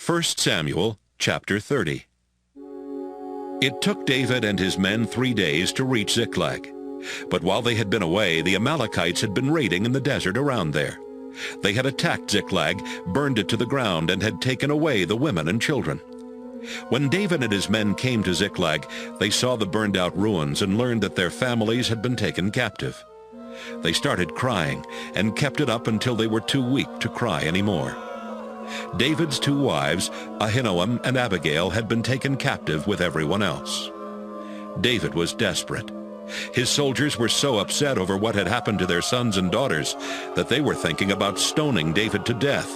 1 Samuel chapter 30. It took David and his men 3 days to reach Ziklag. But while they had been away, the Amalekites had been raiding in the desert around there. They had attacked Ziklag, burned it to the ground, and had taken away the women and children. When David and his men came to Ziklag, they saw the burned-out ruins and learned that their families had been taken captive. They started crying and kept it up until they were too weak to cry anymore. David's 2 wives, Ahinoam and Abigail, had been taken captive with everyone else. David was desperate. His soldiers were so upset over what had happened to their sons and daughters that they were thinking about stoning David to death.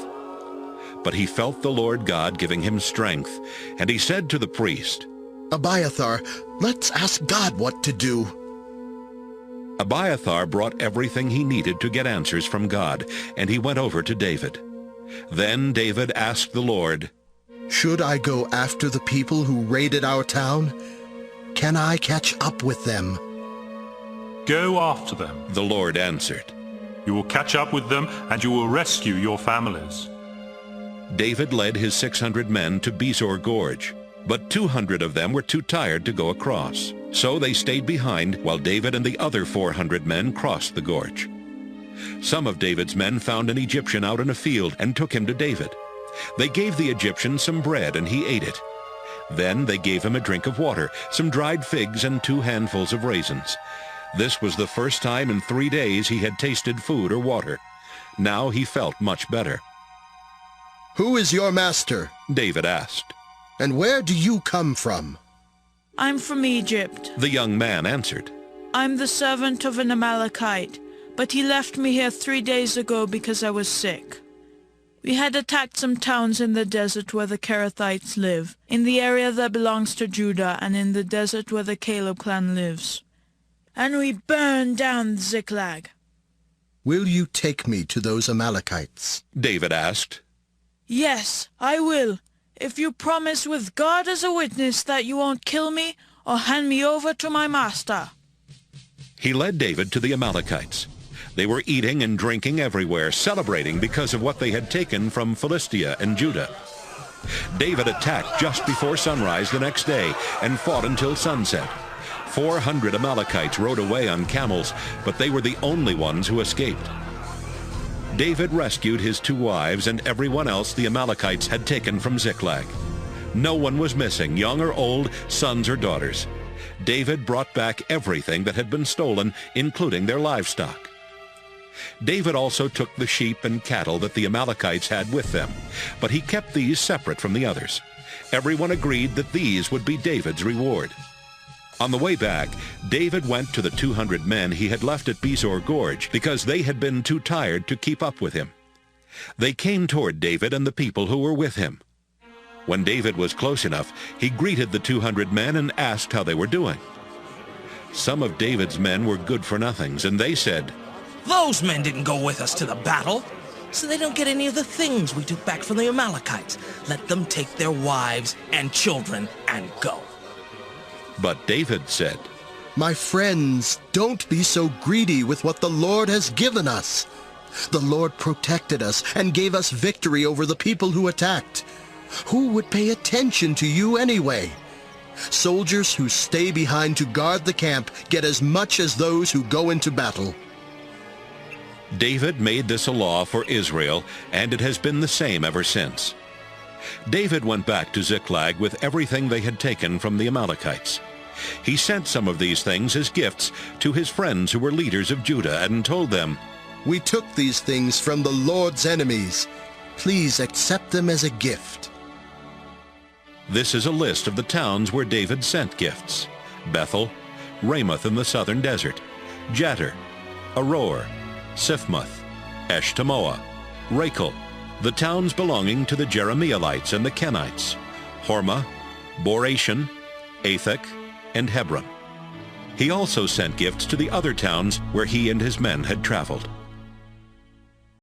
But he felt the Lord God giving him strength, and he said to the priest, "Abiathar, let's ask God what to do." Abiathar brought everything he needed to get answers from God, and he went over to David. Then David asked the Lord, "Should I go after the people who raided our town? Can I catch up with them?" Go after them. The Lord answered. You will catch up with them, and you will rescue your families. David led his 600 men to Besor Gorge, but 200 of them were too tired to go across. So they stayed behind while David and the other 400 men crossed the gorge. Some of David's men found an Egyptian out in a field and took him to David. They gave the Egyptian some bread, and he ate it. Then they gave him a drink of water, some dried figs, and 2 handfuls of raisins. This was the first time in 3 days he had tasted food or water. Now he felt much better. "Who is your master?" David asked. "And where do you come from?" I'm from Egypt. The young man answered. I'm the servant of an Amalekite, but he left me here 3 days ago because I was sick. We had attacked some towns in the desert where the Kerethites live, in the area that belongs to Judah, and in the desert where the Caleb clan lives. And we burned down Ziklag. "Will you take me to those Amalekites?" David asked. Yes, I will, if you promise with God as a witness that you won't kill me or hand me over to my master. He led David to the Amalekites. They were eating and drinking everywhere, celebrating because of what they had taken from Philistia and Judah. David attacked just before sunrise the next day and fought until sunset. 400 Amalekites rode away on camels, but they were the only ones who escaped. David rescued his 2 wives and everyone else the Amalekites had taken from Ziklag. No one was missing, young or old, sons or daughters. David brought back everything that had been stolen, including their livestock. David also took the sheep and cattle that the Amalekites had with them, but he kept these separate from the others. Everyone agreed that these would be David's reward. On the way back, David went to the 200 men he had left at Besor Gorge because they had been too tired to keep up with him. They came toward David and the people who were with him. When David was close enough, he greeted the 200 men and asked how they were doing. Some of David's men were good-for-nothings, and they said, "Those men didn't go with us to the battle, so they don't get any of the things we took back from the Amalekites. Let them take their wives and children and go." But David said, "My friends, don't be so greedy with what the Lord has given us. The Lord protected us and gave us victory over the people who attacked. Who would pay attention to you anyway? Soldiers who stay behind to guard the camp get as much as those who go into battle." David made this a law for Israel, and it has been the same ever since. David went back to Ziklag with everything they had taken from the Amalekites. He sent some of these things as gifts to his friends who were leaders of Judah and told them, "We took these things from the Lord's enemies. Please accept them as a gift." This is a list of the towns where David sent gifts: Bethel, Ramoth in the southern desert, Jatir, Aroer, Siphmoth, Eshtemoa, Rachel, the towns belonging to the Jerahmeelites and the Kenites, Hormah, Boration, Athek, and Hebron. He also sent gifts to the other towns where he and his men had traveled.